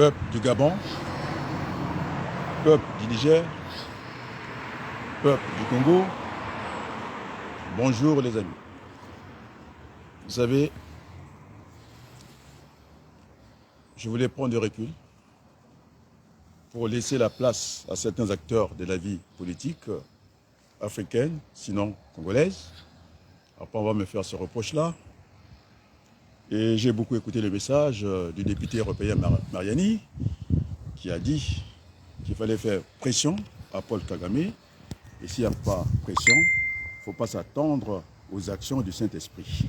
Peuple du Gabon, peuple du Niger, peuple du Congo, bonjour les amis. Vous savez, je voulais prendre du recul pour laisser la place à certains acteurs de la vie politique africaine, sinon congolaise. Après, on va me faire ce reproche-là. Et j'ai beaucoup écouté le message du député européen Mariani, qui a dit qu'il fallait faire pression à Paul Kagame. Et s'il n'y a pas pression, il ne faut pas s'attendre aux actions du Saint-Esprit.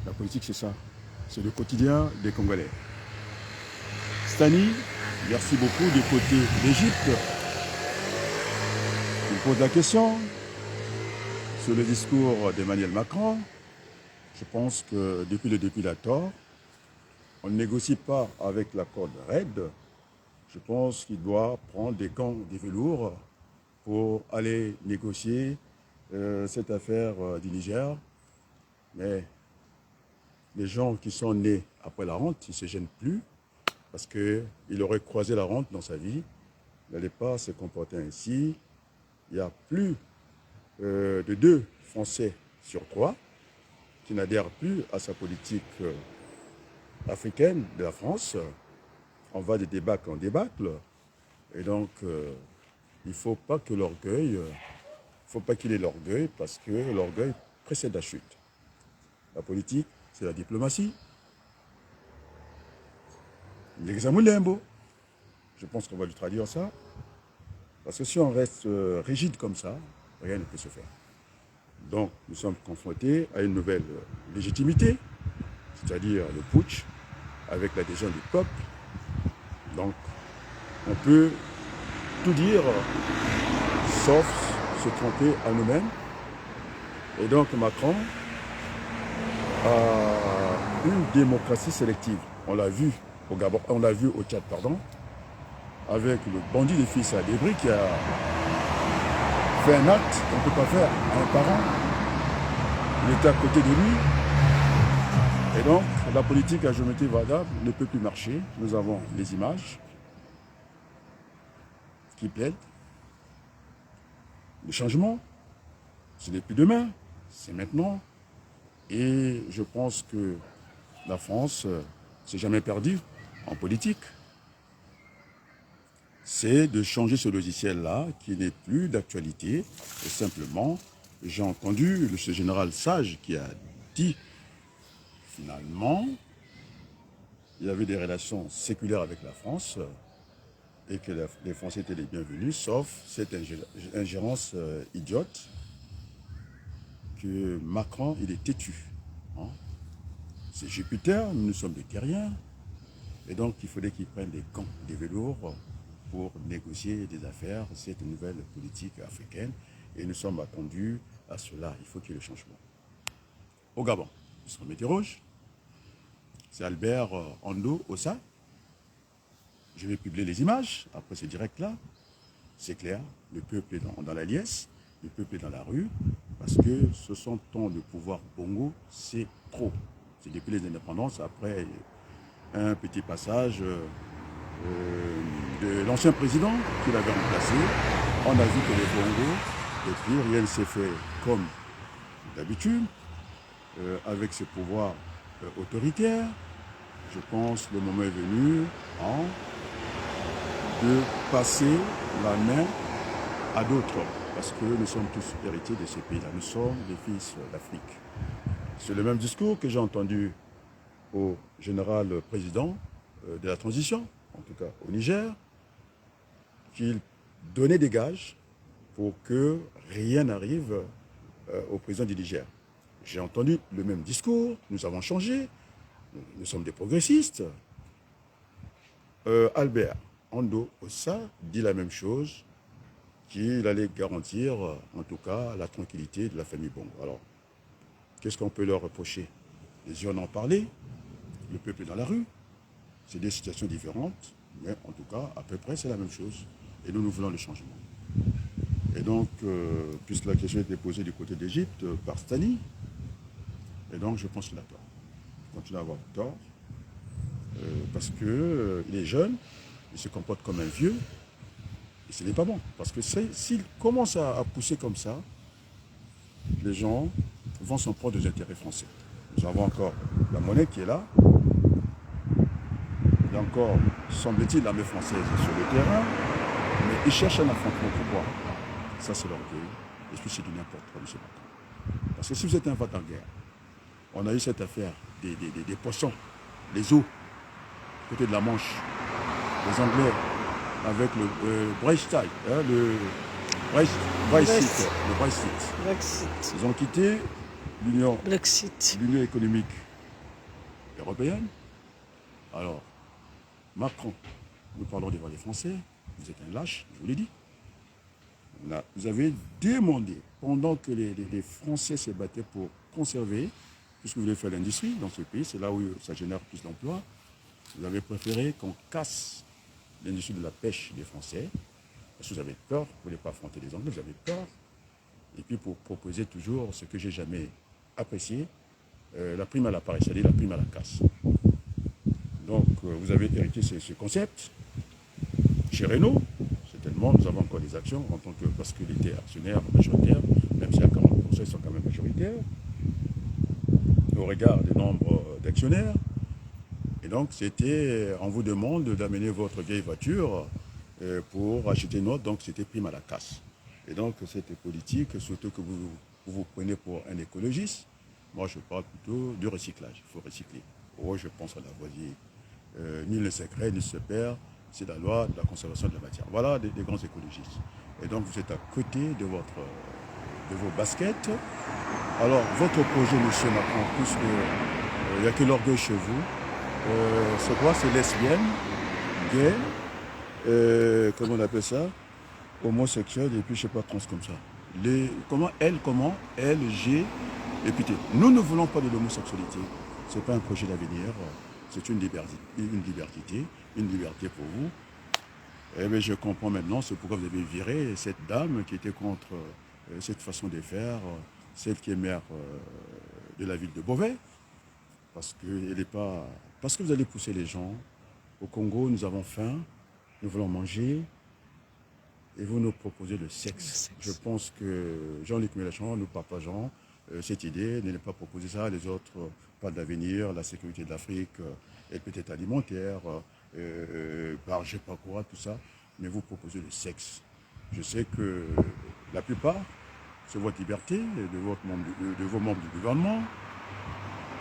La politique, c'est ça. C'est le quotidien des Congolais. Stani, merci beaucoup du côté d'Égypte. Il pose la question sur le discours d'Emmanuel Macron. Je pense que depuis il a tort. On ne négocie pas avec la corde raide. Je pense qu'il doit prendre des gants, des velours pour aller négocier cette affaire du Niger. Mais les gens qui sont nés après la rente, ils ne se gênent plus parce qu'il aurait croisé la rente dans sa vie. Il n'allait pas se comporter ainsi. Il n'y a plus de 2 Français sur 3 qui n'adhèrent plus à sa politique africaine de la France. On va de débâcle en débâcle. Et donc, il ne faut pas que l'orgueil, faut pas qu'il ait l'orgueil parce que l'orgueil précède la chute. La politique, c'est la diplomatie. L'examen limbo. Je pense qu'on va lui traduire ça. Parce que si on reste rigide comme ça, rien ne peut se faire. Donc, nous sommes confrontés à une nouvelle légitimité, c'est-à-dire le putsch, avec l'adhésion du peuple. Donc, on peut tout dire, sauf se tromper à nous-mêmes. Et donc, Macron a une démocratie sélective. On l'a vu au Gabon, on l'a vu au Tchad, pardon, avec le bandit de fils à Débris qui a fait un acte qu'on ne peut pas faire à un parent. Il était à côté de lui. Et donc, la politique à géométrie variable ne peut plus marcher. Nous avons les images qui plaident. Le changement, ce n'est plus demain, c'est maintenant. Et je pense que la France s'est jamais perdue en politique. C'est de changer ce logiciel-là qui n'est plus d'actualité. Et simplement, j'ai entendu ce général Sage qui a dit finalement, il y avait des relations séculaires avec la France et que les Français étaient les bienvenus, sauf cette ingérence idiote que Macron, il est têtu. Hein. C'est Jupiter, nous sommes des terriens. Et donc, il fallait qu'ils prennent des gants, des velours pour négocier des affaires, cette nouvelle politique africaine. Et nous sommes attendus à cela. Il faut qu'il y ait le changement. Au Gabon, nous sommes rouge. C'est Albert Ando Ossa. Je vais publier les images après ce direct-là. C'est clair, le peuple est dans la liesse, le peuple est dans la rue, parce que ce sont temps de pouvoir Bongo, c'est trop. C'est depuis les indépendances, après un petit passage de l'ancien président qui l'avait remplacé. On a vu que les Bongo, et puis rien ne s'est fait comme d'habitude, avec ce pouvoir autoritaire. Je pense que le moment est venu de passer la main à d'autres, parce que nous sommes tous héritiers de ces pays-là. Nous sommes les fils d'Afrique. C'est le même discours que j'ai entendu au général président de la transition, en tout cas au Niger, qu'il donnait des gages pour que rien n'arrive au président du Niger. J'ai entendu le même discours, nous avons changé, nous sommes des progressistes. Albert Ando Ossa dit la même chose, qu'il allait garantir, en tout cas, la tranquillité de la famille Bongo. Alors, qu'est-ce qu'on peut leur reprocher? Les yeux en ont parlé, le peuple est dans la rue, c'est des situations différentes, mais en tout cas, à peu près, c'est la même chose. Et nous voulons le changement. Et donc, puisque la question a été posée du côté d'Égypte par Stani, et donc je pense qu'il a tort. Il continue à avoir tort. parce qu'il est jeune, il se comporte comme un vieux, et ce n'est pas bon. Parce que s'il commence à pousser comme ça, les gens vont s'en prendre aux intérêts français. Nous avons encore la monnaie qui est là. Il y a encore, semble-t-il, l'armée française sur le terrain, mais ils cherchent un affrontement. Pourquoi? Ça, c'est l'orgueil. Et puis, c'est du n'importe quoi, M. Macron. Parce que si vous êtes un vote en guerre, on a eu cette affaire des poissons, les eaux, côté de la Manche, les Anglais, avec le Brexit, hein, le Brexit. Ils ont quitté l'Union économique européenne. Alors, Macron, nous parlons devant les Français, vous êtes un lâche, je vous l'ai dit. Là, vous avez demandé, pendant que les Français se battaient pour conserver, puisque vous voulez faire l'industrie dans ce pays, c'est là où ça génère plus d'emplois, vous avez préféré qu'on casse l'industrie de la pêche des Français, parce que vous avez peur, vous ne voulez pas affronter les Anglais, vous avez peur, et puis pour proposer toujours ce que j'ai jamais apprécié, la prime à l'appareil, c'est-à-dire la prime à la casse. Donc, vous avez hérité ce concept. Chez Renault, certainement, nous avons encore des actions en tant que, parce qu'il était actionnaire majoritaire, même si à 40%, ils sont quand même majoritaires, au regard des nombres d'actionnaires. Et donc, on vous demande d'amener votre vieille voiture pour acheter une autre, donc c'était prime à la casse. Et donc, cette politique, surtout que vous prenez pour un écologiste, moi je parle plutôt du recyclage, il faut recycler. Oh, je pense à la voirie. Ni le secret, ni se perd, c'est la loi de la conservation de la matière. Voilà des grands écologistes. Et donc vous êtes à côté de vos baskets. Alors votre projet, monsieur Macron, puisque il n'y a que l'orgueil chez vous, c'est quoi? C'est lesbienne, gay, comment on appelle ça? Homosexuel, et puis je ne sais pas, trans comme ça. Comment L, G, et puis T. Nous ne voulons pas de l'homosexualité. Ce n'est pas un projet d'avenir. C'est une liberté pour vous. Eh bien, je comprends maintenant, c'est pourquoi vous avez viré cette dame qui était contre cette façon de faire, celle qui est maire de la ville de Beauvais, parce que vous allez pousser les gens. Au Congo, nous avons faim, nous voulons manger, et vous nous proposez le sexe. Je pense que Jean-Luc Mélenchon, nous partageons cette idée de ne pas proposer ça, les autres pas d'avenir, la sécurité de l'Afrique est peut-être alimentaire, par je ne sais pas quoi, tout ça, mais vous proposez le sexe. Je sais que la plupart, c'est votre liberté, de vos membres du gouvernement,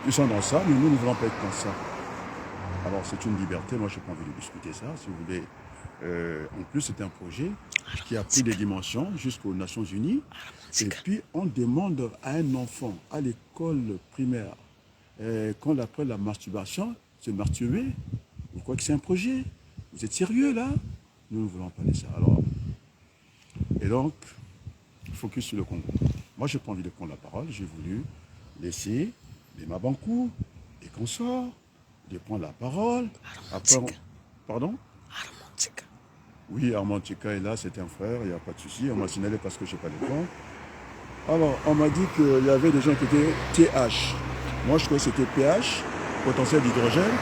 ils sont dans ça, mais nous ne voulons pas être dans ça. Alors c'est une liberté, moi je n'ai pas envie de discuter ça, si vous voulez. En plus, c'est un projet qui a pris des dimensions jusqu'aux Nations Unies. Et puis, on demande à un enfant à l'école primaire, quand après la masturbation, se masturber. Vous croyez que c'est un projet? Vous êtes sérieux là? Nous ne voulons pas de ça. Alors, et donc, focus sur le Congo. Moi, je n'ai pas envie de prendre la parole. J'ai voulu laisser les Mabankou, les consorts, de prendre la parole. Après, pardon? Oui, Armand Tchika est là, c'est un frère, il n'y a pas de souci. On m'a signalé parce que je n'ai pas les points. Alors, on m'a dit qu'il y avait des gens qui étaient TH. Moi, je croyais que c'était PH, potentiel d'hydrogène.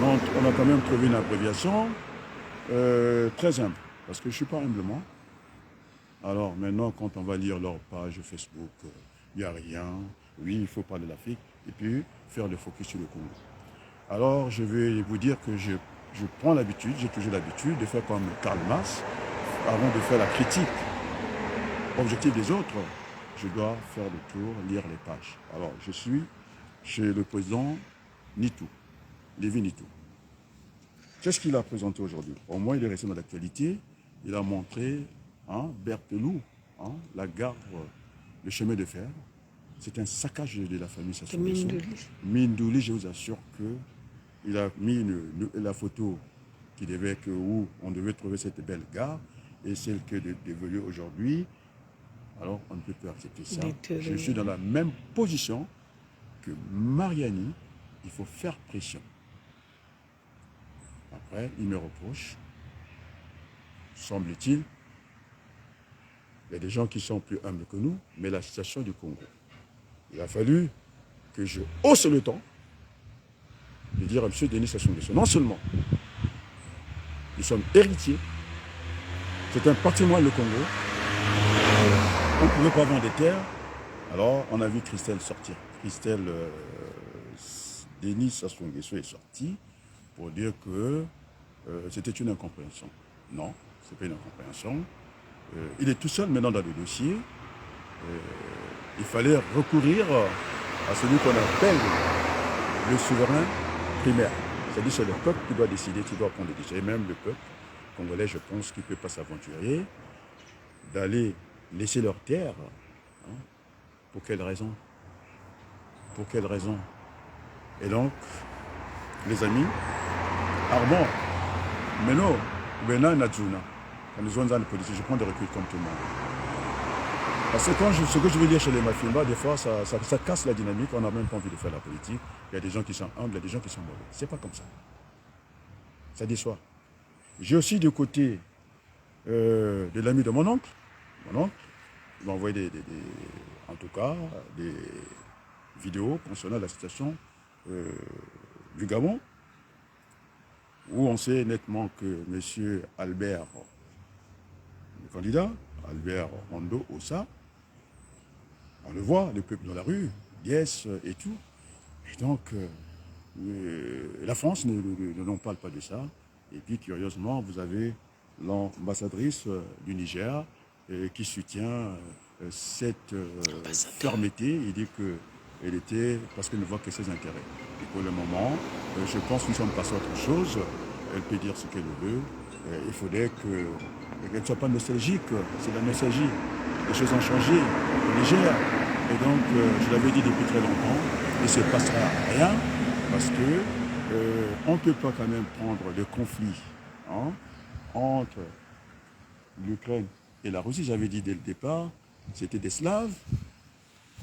Donc, on a quand même trouvé une abréviation très humble, parce que je ne suis pas humblement. Alors, maintenant, quand on va lire leur page Facebook, il n'y a rien. Oui, il faut parler de l'Afrique, et puis faire le focus sur le Congo. Alors, je vais vous dire que je prends l'habitude, j'ai toujours l'habitude de faire comme Karl Marx, avant de faire la critique objective des autres, je dois faire le tour, lire les pages. Alors, je suis chez le président Nitou, Lévi Nitou. Qu'est-ce qu'il a présenté aujourd'hui? Au moins, il est resté dans l'actualité. Il a montré Berthelou, la gare, le chemin de fer. C'est un saccage de la famille Sassou Nguesso. Mindouli, je vous assure qu'il a mis la photo où on devait trouver cette belle gare et celle qui est dévolue aujourd'hui. Alors, on ne peut plus accepter ça. Je suis dans la même position que Mariani. Il faut faire pression. Après, il me reproche, semble-t-il, il y a des gens qui sont plus humbles que nous, mais la situation du Congo. Il a fallu que je hausse le ton de dire à M. Denis Sassou Nguesso, non seulement nous sommes héritiers, c'est un patrimoine le Congo, on ne pouvait pas vendre des terres, alors on a vu Christelle sortir. Christelle Denis Sassou Nguesso est sorti pour dire que c'était une incompréhension. Non, ce n'est pas une incompréhension. Il est tout seul maintenant dans le dossier. Il fallait recourir à celui qu'on appelle le souverain primaire. C'est-à-dire c'est le peuple qui doit décider, qui doit prendre des décisions. Et même le peuple congolais, je pense qu'il ne peut pas s'aventurer d'aller laisser leur terre. Hein. Pour quelle raison? Pour quelle raison? Et donc, les amis, Armand, Meno, Bena Nadjuna, quand nous sommes dans la politique, je prends des reculs comme tout le monde. Parce que ce que je veux dire chez les Mafimba, des fois, ça casse la dynamique, on n'a même pas envie de faire la politique. Il y a des gens qui sont humbles, il y a des gens qui sont mauvais. C'est pas comme ça. Ça déçoit. J'ai aussi du côté de l'ami de mon oncle. Mon oncle, il m'a envoyé en tout cas, des vidéos concernant la situation du Gabon, où on sait nettement que M. Albert, le candidat, Albert Rondo Ossa, on le voit, le peuple dans la rue, Yes et tout. Et donc, la France n'en parle pas de ça. Et puis, curieusement, vous avez l'ambassadrice du Niger qui soutient cette fermeté. Il dit qu'elle était, parce qu'elle ne voit que ses intérêts. Et pour le moment, je pense que nous sommes passés à autre chose. Elle peut dire ce qu'elle veut. Il faudrait qu'elle ne soit pas nostalgique. C'est la nostalgie. Les choses ont changé au Niger. Et donc, je l'avais dit depuis très longtemps, il ne se passera rien parce que on ne peut pas quand même prendre le conflit entre l'Ukraine et la Russie. J'avais dit dès le départ, c'était des Slaves.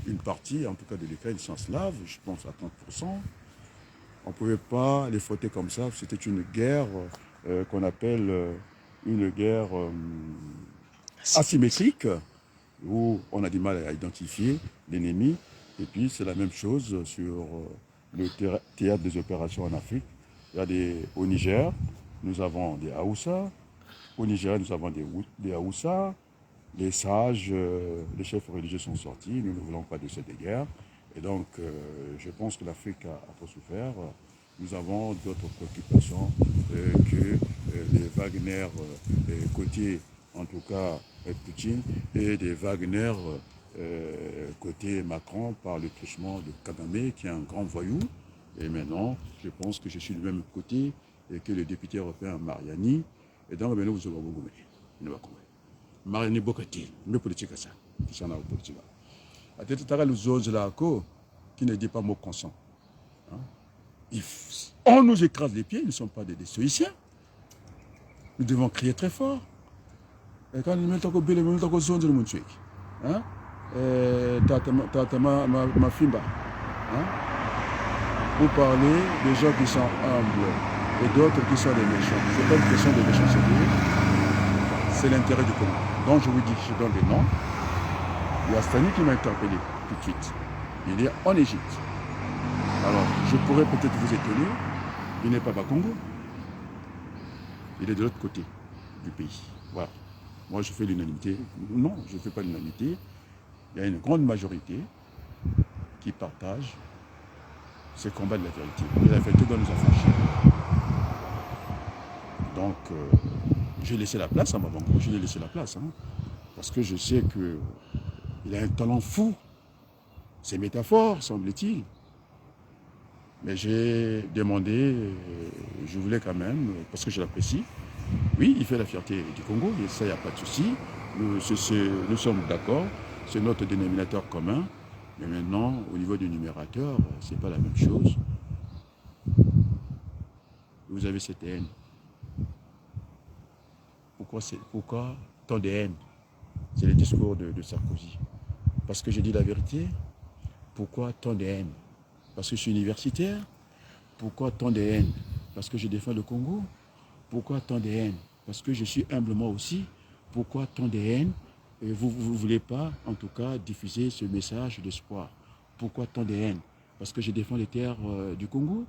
Une partie, en tout cas de l'Ukraine, sont slaves, je pense à 30%. On ne pouvait pas les frotter comme ça. C'était une guerre qu'on appelle une guerre asymétrique, où on a du mal à identifier l'ennemi. Et puis, c'est la même chose sur le théâtre des opérations en Afrique. Au Niger, nous avons des Haoussa. Au Niger, nous avons des Haoussa. Les sages, les chefs religieux sont sortis. Nous ne voulons pas de cette guerre. Et donc, je pense que l'Afrique a trop souffert. Nous avons d'autres préoccupations que les Wagner côté, en tout cas, Poutine, et des Wagner côté Macron par le truchement de Kagame, qui est un grand voyou. Et maintenant, je pense que je suis du même côté que le député européen Mariani. Et donc, maintenant, vous avez beaucoup. Mariani Bokati, mais politique à ça. Tout ça, on a politique. À tête de les autres là, qui ne dit pas mot consent. On nous écrase les pieds, ils ne sont pas des stoïciens. Nous devons crier très fort. Et quand nous mettons au bébé, nous mettons au zone de mon truc. Tata ma fimba. Vous parlez des gens qui sont humbles et d'autres qui sont des méchants. Ce n'est pas une question de méchanceté. C'est l'intérêt du Congo. Donc je vous dis, je donne des noms. Il y a Stani qui m'a interpellé tout de suite. Il est en Égypte. Alors, je pourrais peut-être vous étonner, il n'est pas au Congo. Il est de l'autre côté du pays. Voilà. Moi, je fais l'unanimité. Non, je ne fais pas l'unanimité. Il y a une grande majorité qui partage ce combat de la vérité. Et la vérité doit nous affranchir. Donc, j'ai laissé la place à Mabango. Je lui ai laissé la place. Parce que je sais qu'il a un talent fou. C'est métaphore, semble-t-il. Mais j'ai demandé, je voulais quand même, parce que je l'apprécie, oui, il fait la fierté du Congo, et ça, il n'y a pas de souci. Nous sommes d'accord, c'est notre dénominateur commun. Mais maintenant, au niveau du numérateur, ce n'est pas la même chose. Vous avez cette haine. Pourquoi tant de haine? C'est le discours de Sarkozy. Parce que j'ai dit la vérité. Pourquoi tant de haine? Parce que je suis universitaire. Pourquoi tant de haine? Parce que je défends le Congo. Pourquoi tant de haine? Parce que je suis humblement aussi. Pourquoi tant de haine? Et vous ne voulez pas, en tout cas, diffuser ce message d'espoir. Pourquoi tant de haine? Parce que je défends les terres du Congo.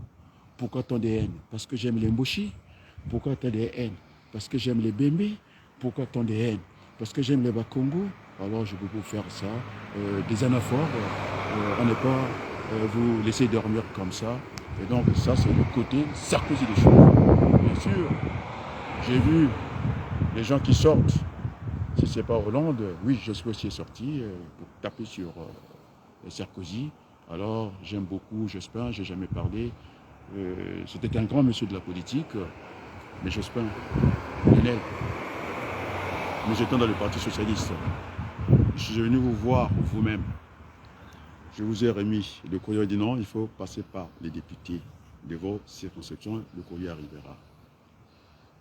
Pourquoi tant de haine? Parce que j'aime les Mboshi. Pourquoi tant de haine? Parce que j'aime les Bembe. Pourquoi tant de haine? Parce que j'aime les Bakongo. Alors je peux vous faire ça. Des anaphores, on n'est pas vous laisser dormir comme ça. Et donc ça c'est le côté Sarkozy des choses. Bien sûr, j'ai vu les gens qui sortent. Si ce n'est pas Hollande, oui, je suis aussi sorti pour taper sur Sarkozy. Alors j'aime beaucoup Jospin, j'ai jamais parlé. C'était un grand monsieur de la politique, mais Jospin, Lionel, nous étions dans le Parti Socialiste. Je suis venu vous voir vous-même. Je vous ai remis le courrier dit non, il faut passer par les députés de vos circonscriptions, le courrier arrivera.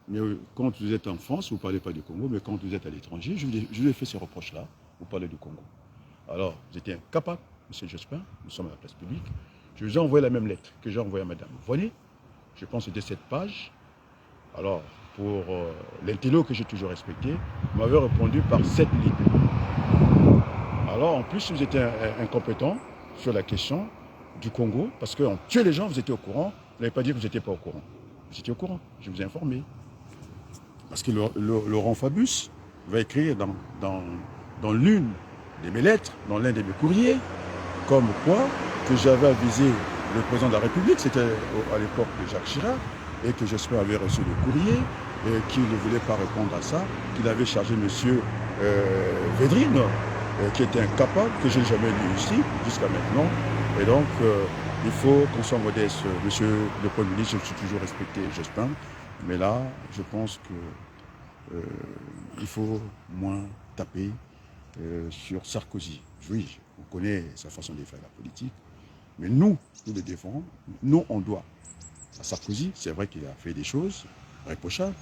Mais quand vous êtes en France, vous ne parlez pas du Congo, mais quand vous êtes à l'étranger, je lui ai fait ce reproche-là, vous parlez du Congo. Alors, vous étiez incapable, M. Jospin, nous sommes à la place publique. Je vous ai envoyé la même lettre que j'ai envoyée à Mme Vonnet. Je pense que c'était cette page. Alors, pour l'intello que j'ai toujours respecté, vous m'avez répondu par 7 lignes. Alors, en plus, vous étiez incompétent sur la question du Congo, parce qu'on tuait les gens, vous étiez au courant. Vous n'avez pas dit que vous n'étiez pas au courant. Vous étiez au courant, je vous ai informé. Parce que Laurent Fabius va écrire dans l'une de mes lettres, dans l'un de mes courriers, comme quoi que j'avais avisé le président de la République, c'était à l'époque de Jacques Chirac, et que Jospin avait reçu le courrier, et qu'il ne voulait pas répondre à ça, qu'il avait chargé M. Védrine, qui était incapable, que je n'ai jamais lu ici, jusqu'à maintenant. Et donc, il faut qu'on soit modeste. Monsieur le Premier ministre, je suis toujours respecté Jospin, mais là, je pense qu'il faut moins taper sur Sarkozy. Oui, on connaît sa façon de faire la politique, mais nous le défendons. Nous, on doit. À Sarkozy, c'est vrai qu'il a fait des choses réprochables.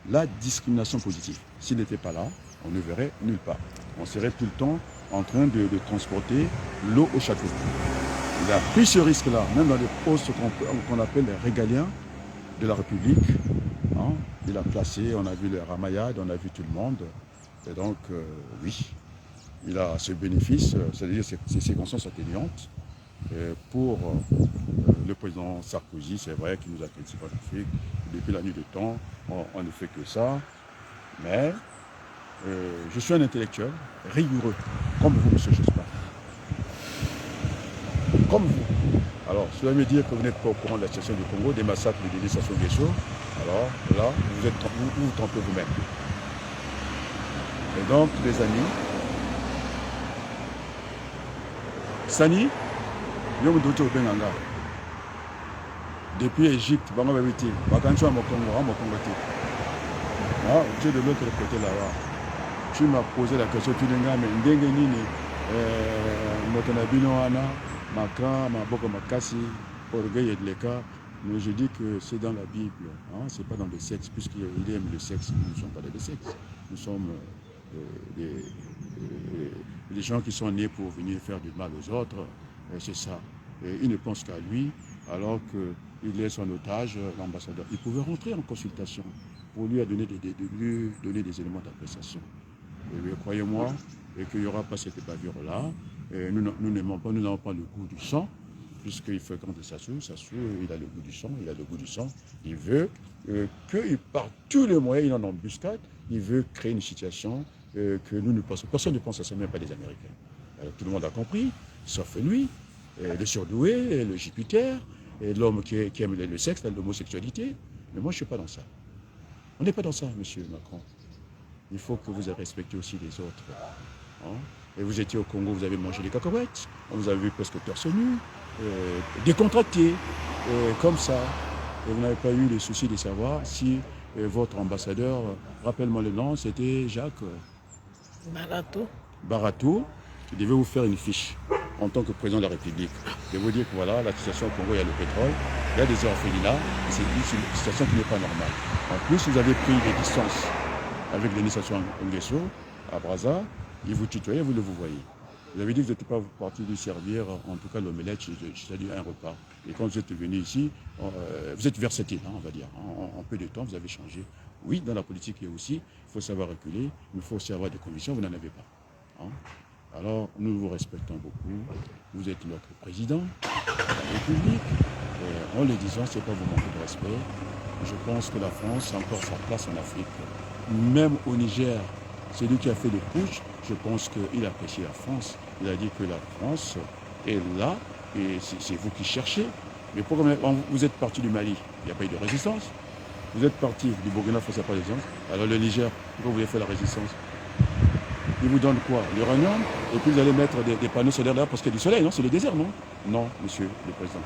La discrimination positive, s'il n'était pas là, on ne verrait nulle part. On serait tout le temps en train de transporter l'eau au château. Il a pris ce risque-là, même dans les postes qu'on appelle les régaliens de la République. Hein, il a placé, on a vu les Ramayades, on a vu tout le monde. Et donc, oui, il a ce bénéfice, c'est-à-dire ces circonstances atténuantes. Pour le président Sarkozy, c'est vrai qu'il nous a critiqué en Afrique. Depuis la nuit de temps, on ne fait que ça. Mais je suis un intellectuel rigoureux, comme vous, M. Jospin. Comme vous. Alors, si vous allez me dire que vous n'êtes pas au courant de la situation du Congo, des massacres de Dédé Sassou Nguesso, alors là, vous trompez vous-même. Et donc, les amis, Sani, depuis l'Égypte, tu es de l'autre côté là-bas. Tu m'as posé la question, tu n'as mais mais je dis que c'est dans la Bible, hein, c'est pas dans le sexe, puisqu'il aime le sexe, nous ne sommes pas dans le sexe. Nous sommes des gens qui sont nés pour venir faire du mal aux autres, c'est ça. Et il ne pense qu'à lui, alors qu'il est son otage, l'ambassadeur. Il pouvait rentrer en consultation pour lui donner des éléments d'appréciation. Et croyez-moi, qu'il n'y aura pas cette bavure-là. Nous n'aimons pas, nous n'avons pas le goût du sang, puisqu'il fréquente Sassou. Sassou, il a le goût du sang, il a le goût du sang. Il veut qu'il par tous les moyens, il est en embuscade, il veut créer une situation que nous ne pensons. Personne ne pense à ça, même pas les Américains. Alors, tout le monde a compris, sauf lui, le surdoué, le Jupiter, l'homme qui aime le sexe, l'homosexualité. Mais moi, je ne suis pas dans ça. On n'est pas dans ça, monsieur Macron. Il faut que vous respectiez aussi les autres. Hein? Et vous étiez au Congo, vous avez mangé des cacahuètes, on vous a vu presque torse nu, décontracté, comme ça. Et vous n'avez pas eu le souci de savoir si votre ambassadeur, rappelle-moi le nom, c'était Jacques Barato. Barato, qui devait vous faire une fiche en tant que président de la République. De vous dire que voilà, la situation au Congo, il y a le pétrole, il y a des orphelinats, c'est une situation qui n'est pas normale. En plus, vous avez pris des distances avec l'administration Nguesso, à Brazza, il vous tutoyait, vous le vous voyez. Vous avez dit que vous n'êtes pas parti de servir, en tout cas l'omelette, c'est-à-dire un repas. Et quand vous êtes venu ici, vous êtes versatile, hein, on va dire. En peu de temps, vous avez changé. Oui, dans la politique, il y a aussi, il faut savoir reculer, mais il faut aussi avoir des convictions, vous n'en avez pas. Hein. Alors, nous vous respectons beaucoup. Vous êtes notre président de la République. En le disant, ce n'est pas vous manquer de respect. Je pense que la France a encore sa place en Afrique. Même au Niger, celui qui a fait le putsch, je pense qu'il a péché la France. Il a dit que la France est là et c'est vous qui cherchez. Mais pourquoi vous êtes parti du Mali, il n'y a pas eu de résistance. Vous êtes parti du Burkina Faso, il n'y a pas de résistance. Alors le Niger, pourquoi vous voulez faire la résistance? Ils vous donnent quoi? L'uranium? Et puis vous allez mettre des panneaux solaires là parce qu'il y a du soleil, non? C'est le désert, non? Non, monsieur le président.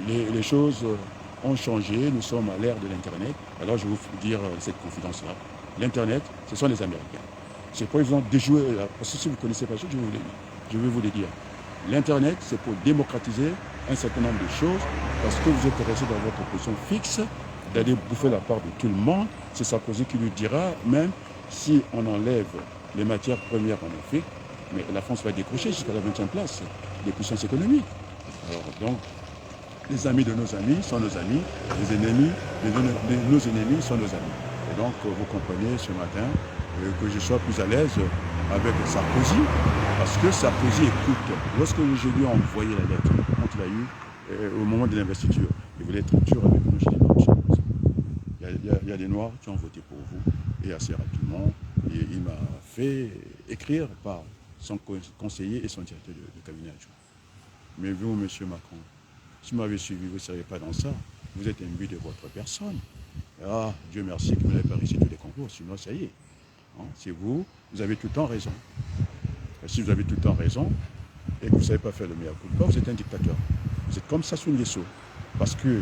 Les choses ont changé, nous sommes à l'ère de l'Internet. Alors je vais vous dire cette confidence-là. L'Internet, ce sont les Américains. C'est pour ils ont déjoué, parce que si vous ne connaissez pas ça, je vais vous le dire. L'Internet, c'est pour démocratiser un certain nombre de choses, parce que vous êtes resté dans votre position fixe, d'aller bouffer la part de tout le monde. C'est Sarkozy qui lui dira, même si on enlève les matières premières en Afrique, mais la France va décrocher jusqu'à la 20e place des puissances économiques. Alors, donc, les amis de nos amis sont nos amis, les ennemis de nos ennemis sont nos amis. Et donc, vous comprenez ce matin que je sois plus à l'aise avec Sarkozy, parce que Sarkozy écoute. Lorsque je lui ai envoyé la lettre, quand il a eu, au moment de l'investiture, il voulait être dur avec nous, je dis non, monsieur le président. Il y a des Noirs qui ont voté pour vous, et assez rapidement, il m'a fait écrire par son conseiller et son directeur de cabinet adjoint. Mais vous, monsieur Macron, si vous m'avez suivi, vous ne seriez pas dans ça. Vous êtes imbu de votre personne. Ah, Dieu merci que vous n'avez pas réussi tous les concours, sinon ça y est. Hein, c'est vous, vous avez tout le temps raison. Et si vous avez tout le temps raison, et que vous ne savez pas faire le meilleur coup de pas, vous êtes un dictateur. Vous êtes comme Sassou Nguesso. Parce que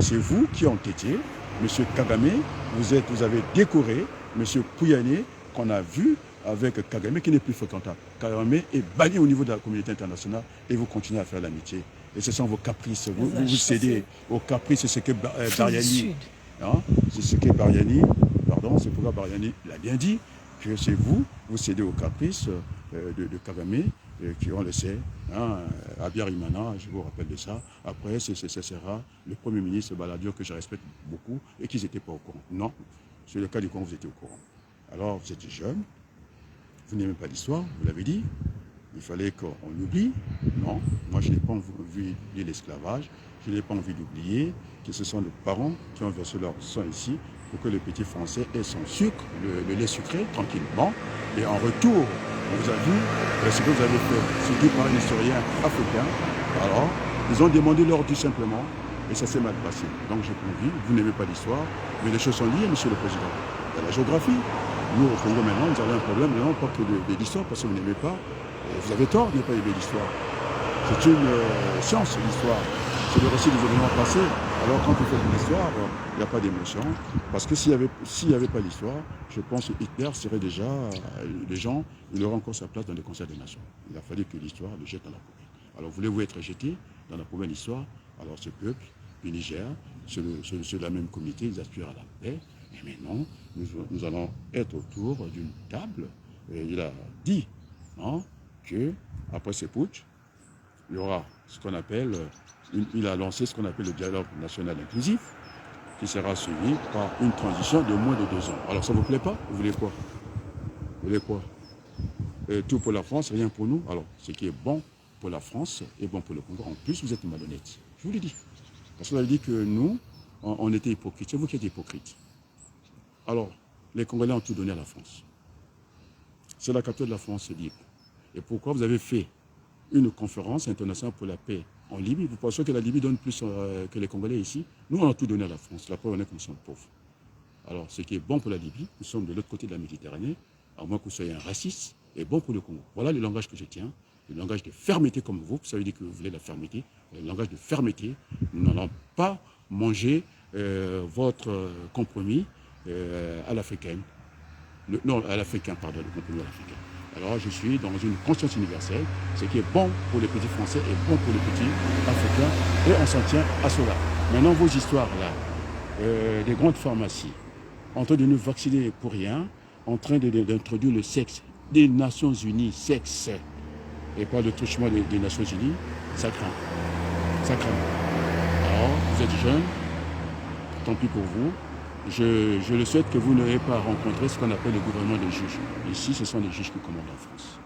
c'est vous qui ont été, monsieur Kagame, vous avez décoré monsieur Pouyanné, qu'on a vu avec Kagame, qui n'est plus fréquentable. Kagame est banni au niveau de la communauté internationale et vous continuez à faire l'amitié. Et ce sont vos caprices. Vous cédez aux caprices, c'est ce que Bariani... Hein, c'est ce que Bariani... Pardon, c'est pourquoi Bariani l'a bien dit, que c'est vous cédez aux caprices de Kagame, qui on le sait, hein, Abiyarimana, je vous rappelle de ça. Après, ce sera le Premier ministre Balladur, que je respecte beaucoup, et qu'ils n'étaient pas au courant. Non, sur le cas du Congo, vous étiez au courant. Alors, vous étiez jeune, vous n'aimez pas l'histoire, vous l'avez dit, il fallait qu'on oublie. Non, moi je n'ai pas envie d'oublier l'esclavage, je n'ai pas envie d'oublier que ce sont les parents qui ont versé leur sang ici pour que le petit Français ait son sucre, le lait sucré, tranquillement. Et en retour, on vous a vu ce que vous avez fait, c'est dit par un historien africain. Alors, ils ont demandé leur dû simplement, et ça s'est mal passé. Donc j'ai pas envie, vous n'aimez pas l'histoire, mais les choses sont liées, monsieur le président. Il y a la géographie. Nous, au Congo, maintenant, nous avons un problème, non pas que de l'histoire, parce que vous n'aimez pas. Vous avez tort de ne pas aimer l'histoire. C'est une science, l'histoire. C'est le récit des événements passés. Alors, quand vous faites de l'histoire, il n'y a pas d'émotion. Parce que s'il n'y avait pas l'histoire, je pense que Hitler serait déjà, les gens, il aurait encore sa place dans les concerts des nations. Il a fallu que l'histoire le jette dans la poubelle. Alors, voulez-vous être jeté dans la poubelle d'histoire? Alors, ce peuple du Niger, c'est la même communauté, ils aspirent à la paix. Et maintenant, nous allons être autour d'une table. Et il a dit, hein, que après ce putsch, il y aura ce qu'on appelle, il a lancé ce qu'on appelle le dialogue national inclusif, qui sera suivi par une transition de moins de 2 ans. Alors ça ne vous plaît pas? Vous voulez quoi? Vous voulez quoi? Tout pour la France, rien pour nous. Alors ce qui est bon pour la France est bon pour le Congo. En plus, vous êtes malhonnête. Je vous l'ai dit. Parce que vous avez dit que nous, on était hypocrites. C'est vous qui êtes hypocrites. Alors, les Congolais ont tout donné à la France. C'est la capitale de la France libre. Et pourquoi vous avez fait une conférence internationale pour la paix en Libye? Vous pensez que la Libye donne plus que les Congolais ici? Nous, on a tout donné à la France. La preuve en est que nous sommes pauvres. Alors, ce qui est bon pour la Libye, nous sommes de l'autre côté de la Méditerranée, à moins que vous soyez un raciste, et bon pour le Congo. Voilà le langage que je tiens, le langage de fermeté comme vous. Vous savez dire que vous voulez la fermeté. Le langage de fermeté. Nous n'allons pas manger votre compromis à l'africaine. Non, à l'africain, pardon, le compromis à l'africain. Alors, je suis dans une conscience universelle. Ce qui est bon pour les petits Français est bon pour les petits Africains. Et on s'en tient à cela. Maintenant, vos histoires-là, des grandes pharmacies, en train de nous vacciner pour rien, en train d'introduire le sexe des Nations Unies, sexe, et pas le truchement des Nations Unies, ça craint. Ça craint. Alors, vous êtes jeunes, tant pis pour vous. Je le souhaite que vous n'ayez pas rencontré ce qu'on appelle le gouvernement des juges. Ici, ce sont les juges qui commandent en France.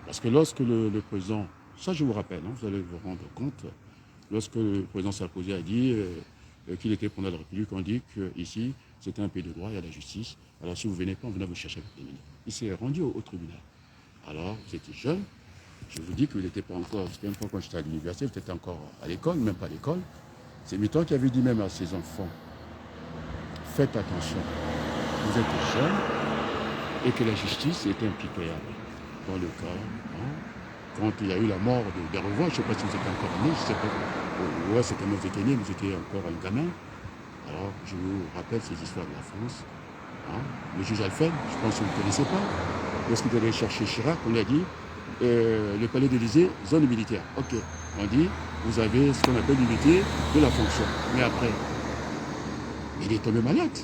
Parce que lorsque le président, ça je vous rappelle, hein, vous allez vous rendre compte, lorsque le président Sarkozy a dit qu'il était président de la République, on dit qu'ici, c'était un pays de droit, il y a la justice. Alors si vous ne venez pas, on venait vous chercher avec les minutes. Il s'est rendu au tribunal. Alors, vous étiez jeune, je vous dis que vous n'étiez pas encore, c'était un peu quand j'étais à l'université, vous étiez encore à l'école, même pas à l'école. C'est Mitterrand qui avait dit même à ses enfants, faites attention, vous êtes jeunes et que la justice était impitoyable. Dans le cas, quand il y a eu la mort de Berlevoix, je ne sais pas si vous étiez encore né, je ne sais pas. Ouais, c'était moi, vous étiez né, mais j'étais encore un gamin. Alors, je vous rappelle ces histoires de la France. Le juge Alphen, je pense que vous ne connaissez pas. Lorsqu'il allait chercher Chirac, on lui a dit le palais d'Élysée, zone militaire. Ok, on dit vous avez ce qu'on appelle l'unité de la fonction. Mais après, il est tombé malade.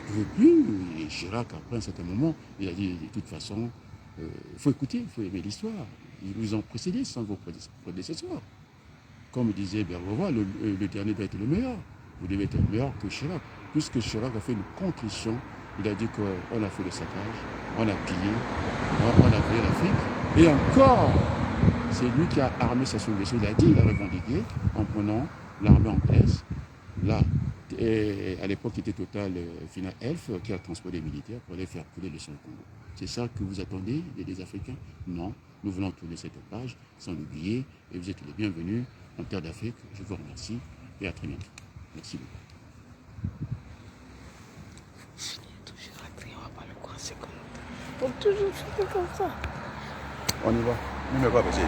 Il ne pouvait plus. Et Chirac, après un certain moment, il a dit de toute façon, il faut écouter, il faut aimer l'histoire. Ils vous ont précédé sans vos prédécesseurs. Comme disait Berlevoix, le dernier doit être le meilleur. Vous devez être meilleur que Chirac. Puisque Chirac a fait une contrition, il a dit qu'on a fait le saccage, on a pillé, on a pillé l'Afrique. Et encore, c'est lui qui a armé sa vaisseau. Il a dit, il a revendiqué en prenant l'armée anglaise. Là, et à l'époque, il était Total Final Elf qui a transporté des militaires pour aller faire couler le sang Congo. C'est ça que vous attendez des Africains? Non, nous voulons tourner cette page sans l'oublier. Et vous êtes les bienvenus en terre d'Afrique. Je vous remercie et à très bientôt. Merci beaucoup. Faut toujours faire comme ça. On y va. Ne me pas passer.